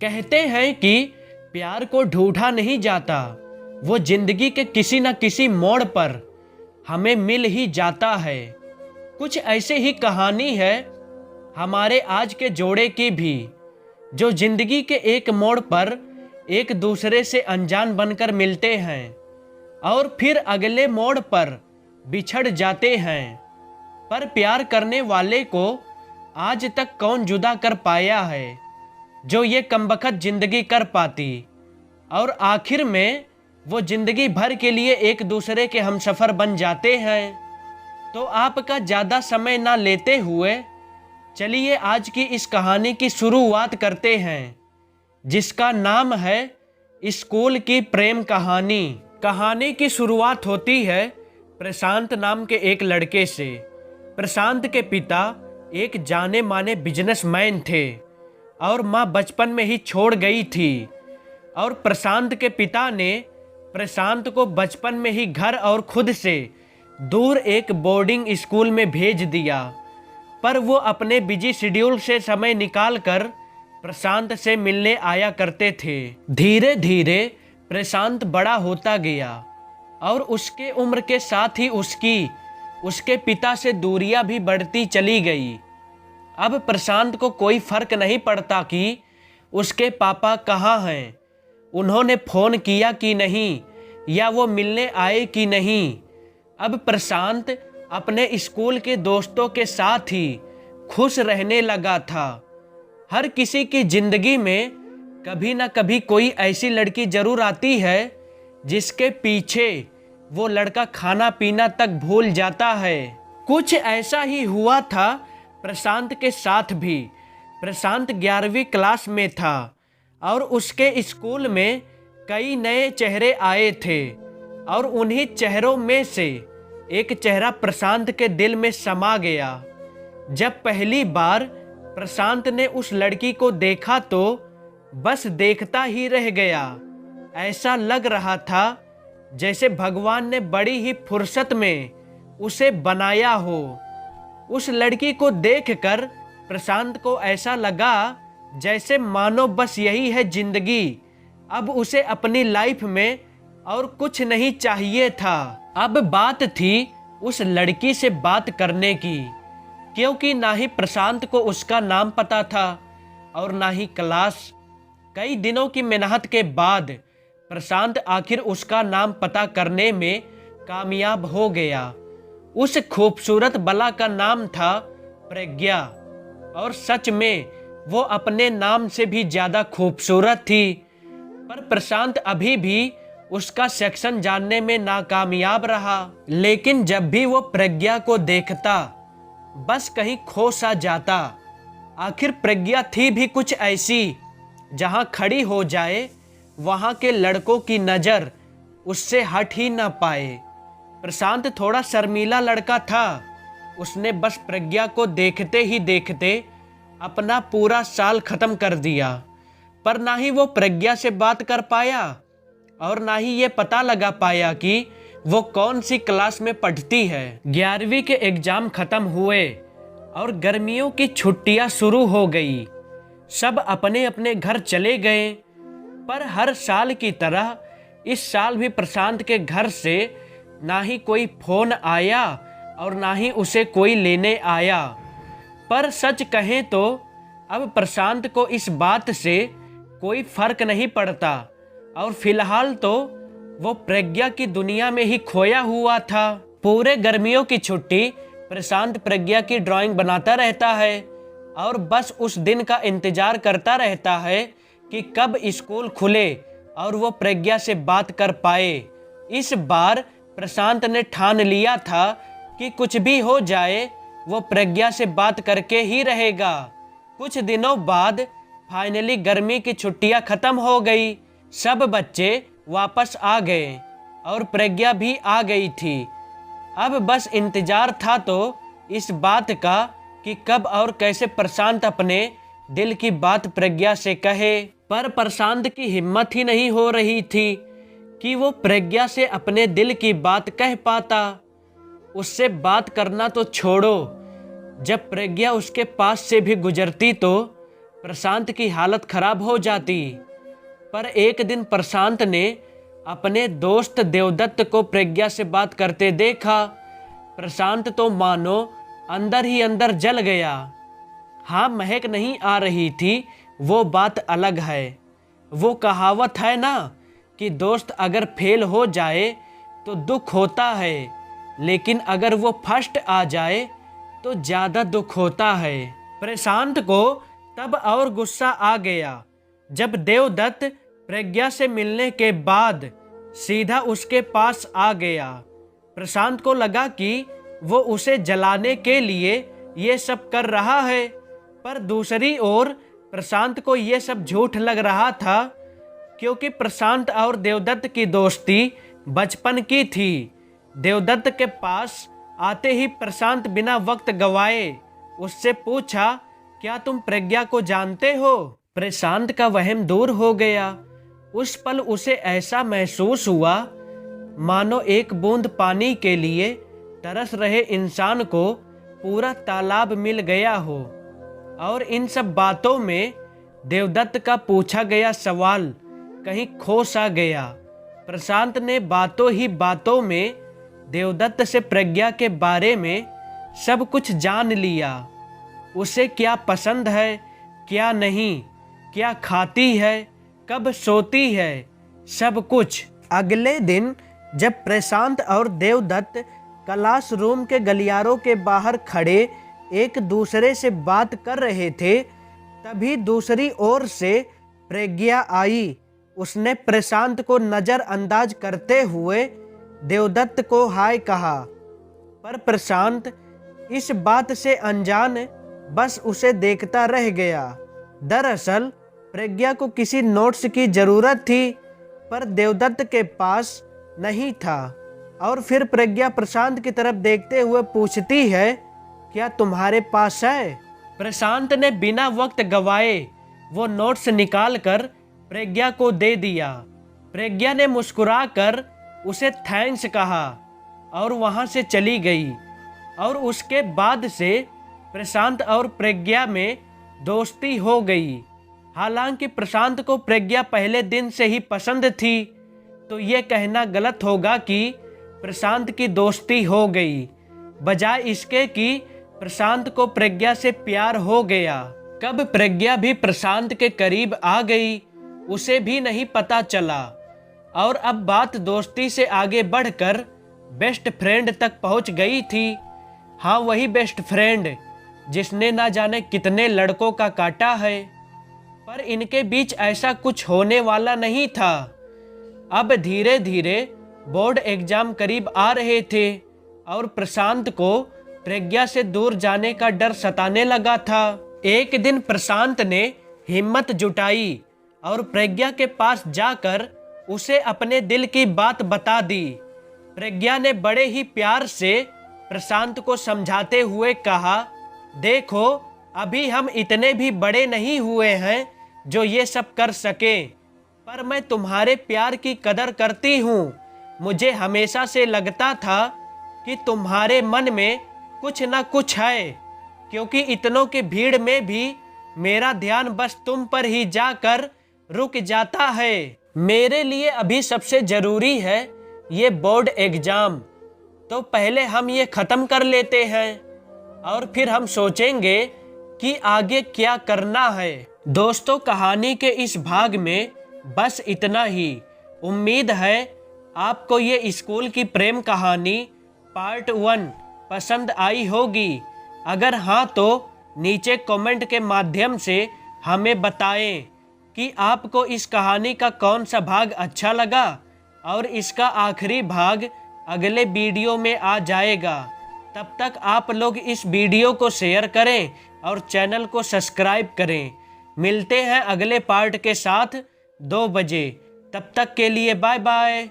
कहते हैं कि प्यार को ढूंढा नहीं जाता, वो जिंदगी के किसी न किसी मोड़ पर हमें मिल ही जाता है। कुछ ऐसे ही कहानी है हमारे आज के जोड़े की भी, जो जिंदगी के एक मोड़ पर एक दूसरे से अनजान बनकर मिलते हैं और फिर अगले मोड़ पर बिछड़ जाते हैं। पर प्यार करने वाले को आज तक कौन जुदा कर पाया है जो ये कमबख्त जिंदगी कर पाती, और आखिर में वो जिंदगी भर के लिए एक दूसरे के हमसफ़र बन जाते हैं। तो आपका ज़्यादा समय ना लेते हुए चलिए आज की इस कहानी की शुरुआत करते हैं, जिसका नाम है स्कूल की प्रेम कहानी। कहानी की शुरुआत होती है प्रशांत नाम के एक लड़के से। प्रशांत के पिता एक जाने माने बिजनेसमैन थे और माँ बचपन में ही छोड़ गई थी, और प्रशांत के पिता ने प्रशांत को बचपन में ही घर और खुद से दूर एक बोर्डिंग स्कूल में भेज दिया। पर वो अपने बिजी शेड्यूल से समय निकालकर प्रशांत से मिलने आया करते थे। धीरे धीरे प्रशांत बड़ा होता गया और उसके उम्र के साथ ही उसके पिता से दूरियां भी बढ़ती चली गई। अब प्रशांत को कोई फर्क नहीं पड़ता कि उसके पापा कहाँ हैं, उन्होंने फ़ोन किया कि नहीं, या वो मिलने आए कि नहीं। अब प्रशांत अपने स्कूल के दोस्तों के साथ ही खुश रहने लगा था। हर किसी की ज़िंदगी में कभी ना कभी कोई ऐसी लड़की ज़रूर आती है जिसके पीछे वो लड़का खाना पीना तक भूल जाता है। कुछ ऐसा ही हुआ था प्रशांत के साथ भी। प्रशांत 11वीं क्लास में था और उसके स्कूल में कई नए चेहरे आए थे, और उन्हीं चेहरों में से एक चेहरा प्रशांत के दिल में समा गया। जब पहली बार प्रशांत ने उस लड़की को देखा तो बस देखता ही रह गया। ऐसा लग रहा था जैसे भगवान ने बड़ी ही फुर्सत में उसे बनाया हो। उस लड़की को देखकर प्रशांत को ऐसा लगा जैसे मानो बस यही है जिंदगी, अब उसे अपनी लाइफ में और कुछ नहीं चाहिए था। अब बात थी उस लड़की से बात करने की, क्योंकि ना ही प्रशांत को उसका नाम पता था और ना ही क्लास। कई दिनों की मेहनत के बाद प्रशांत आखिर उसका नाम पता करने में कामयाब हो गया। उस खूबसूरत बला का नाम था प्रज्ञा, और सच में वो अपने नाम से भी ज़्यादा खूबसूरत थी। पर प्रशांत अभी भी उसका सेक्शन जानने में नाकामयाब रहा। लेकिन जब भी वो प्रज्ञा को देखता बस कहीं खो सा जाता। आखिर प्रज्ञा थी भी कुछ ऐसी, जहाँ खड़ी हो जाए वहाँ के लड़कों की नज़र उससे हट ही ना पाए। प्रशांत थोड़ा शर्मीला लड़का था। उसने बस प्रज्ञा को देखते ही देखते अपना पूरा साल ख़त्म कर दिया। पर ना ही वो प्रज्ञा से बात कर पाया और ना ही ये पता लगा पाया कि वो कौन सी क्लास में पढ़ती है। 11वीं के एग्ज़ाम ख़त्म हुए और गर्मियों की छुट्टियां शुरू हो गई। सब अपने अपने घर चले गए। पर हर साल की तरह इस साल भी प्रशांत के घर से ना ही कोई फ़ोन आया और ना ही उसे कोई लेने आया। पर सच कहें तो अब प्रशांत को इस बात से कोई फ़र्क नहीं पड़ता, और फिलहाल तो वो प्रज्ञा की दुनिया में ही खोया हुआ था। पूरे गर्मियों की छुट्टी प्रशांत प्रज्ञा की ड्राइंग बनाता रहता है और बस उस दिन का इंतज़ार करता रहता है कि कब स्कूल खुले और वो प्रज्ञा से बात कर पाए। इस बार प्रशांत ने ठान लिया था कि कुछ भी हो जाए वो प्रज्ञा से बात करके ही रहेगा। कुछ दिनों बाद फाइनली गर्मी की छुट्टियां ख़त्म हो गई। सब बच्चे वापस आ गए और प्रज्ञा भी आ गई थी। अब बस इंतज़ार था तो इस बात का कि कब और कैसे प्रशांत अपने दिल की बात प्रज्ञा से कहे। पर प्रशांत की हिम्मत ही नहीं हो रही थी कि वो प्रज्ञा से अपने दिल की बात कह पाता। उससे बात करना तो छोड़ो, जब प्रज्ञा उसके पास से भी गुजरती तो प्रशांत की हालत खराब हो जाती। पर एक दिन प्रशांत ने अपने दोस्त देवदत्त को प्रज्ञा से बात करते देखा। प्रशांत तो मानो अंदर ही अंदर जल गया। हाँ, महक नहीं आ रही थी, वो बात अलग है। वो कहावत है ना कि दोस्त अगर फेल हो जाए तो दुख होता है, लेकिन अगर वो फर्स्ट आ जाए तो ज़्यादा दुख होता है। प्रशांत को तब और गुस्सा आ गया जब देवदत्त प्रज्ञा से मिलने के बाद सीधा उसके पास आ गया। प्रशांत को लगा कि वो उसे जलाने के लिए ये सब कर रहा है, पर दूसरी ओर प्रशांत को ये सब झूठ लग रहा था, क्योंकि प्रशांत और देवदत्त की दोस्ती बचपन की थी। देवदत्त के पास आते ही प्रशांत बिना वक्त गवाए उससे पूछा, क्या तुम प्रज्ञा को जानते हो? प्रशांत का वहम दूर हो गया। उस पल उसे ऐसा महसूस हुआ मानो एक बूंद पानी के लिए तरस रहे इंसान को पूरा तालाब मिल गया हो। और इन सब बातों में देवदत्त का पूछा गया सवाल कहीं खो सा गया। प्रशांत ने बातों ही बातों में देवदत्त से प्रज्ञा के बारे में सब कुछ जान लिया। उसे क्या पसंद है, क्या नहीं, क्या खाती है, कब सोती है, सब कुछ। अगले दिन जब प्रशांत और देवदत्त क्लासरूम के गलियारों के बाहर खड़े एक दूसरे से बात कर रहे थे, तभी दूसरी ओर से प्रज्ञा आई। उसने प्रशांत को नज़रअंदाज करते हुए देवदत्त को हाय कहा, पर प्रशांत इस बात से अनजान बस उसे देखता रह गया। दरअसल प्रज्ञा को किसी नोट्स की ज़रूरत थी, पर देवदत्त के पास नहीं था। और फिर प्रज्ञा प्रशांत की तरफ देखते हुए पूछती है, क्या तुम्हारे पास है? प्रशांत ने बिना वक्त गवाए वो नोट्स निकालकर प्रज्ञा को दे दिया। प्रज्ञा ने मुस्कुराकर उसे थैंक्स कहा और वहाँ से चली गई। और उसके बाद से प्रशांत और प्रज्ञा में दोस्ती हो गई। हालांकि प्रशांत को प्रज्ञा पहले दिन से ही पसंद थी, तो ये कहना गलत होगा कि प्रशांत की दोस्ती हो गई, बजाय इसके कि प्रशांत को प्रज्ञा से प्यार हो गया। कब प्रज्ञा भी प्रशांत के करीब आ गई उसे भी नहीं पता चला। और अब बात दोस्ती से आगे बढ़कर बेस्ट फ्रेंड तक पहुंच गई थी। हाँ, वही बेस्ट फ्रेंड जिसने ना जाने कितने लड़कों का काटा है, पर इनके बीच ऐसा कुछ होने वाला नहीं था। अब धीरे धीरे बोर्ड एग्जाम करीब आ रहे थे और प्रशांत को प्रज्ञा से दूर जाने का डर सताने लगा था। एक दिन प्रशांत ने हिम्मत जुटाई और प्रज्ञा के पास जाकर उसे अपने दिल की बात बता दी। प्रज्ञा ने बड़े ही प्यार से प्रशांत को समझाते हुए कहा, देखो, अभी हम इतने भी बड़े नहीं हुए हैं जो ये सब कर सके, पर मैं तुम्हारे प्यार की कदर करती हूँ। मुझे हमेशा से लगता था कि तुम्हारे मन में कुछ न कुछ है, क्योंकि इतनों की भीड़ में भी मेरा ध्यान बस तुम पर ही जाकर रुक जाता है। मेरे लिए अभी सबसे ज़रूरी है ये बोर्ड एग्ज़ाम, तो पहले हम ये ख़त्म कर लेते हैं और फिर हम सोचेंगे कि आगे क्या करना है। दोस्तों, कहानी के इस भाग में बस इतना ही। उम्मीद है आपको ये स्कूल की प्रेम कहानी पार्ट 1 पसंद आई होगी। अगर हाँ तो नीचे कमेंट के माध्यम से हमें बताएं कि आपको इस कहानी का कौन सा भाग अच्छा लगा, और इसका आखिरी भाग अगले वीडियो में आ जाएगा। तब तक आप लोग इस वीडियो को शेयर करें और चैनल को सब्सक्राइब करें। मिलते हैं अगले पार्ट के साथ 2 बजे। तब तक के लिए बाय बाय।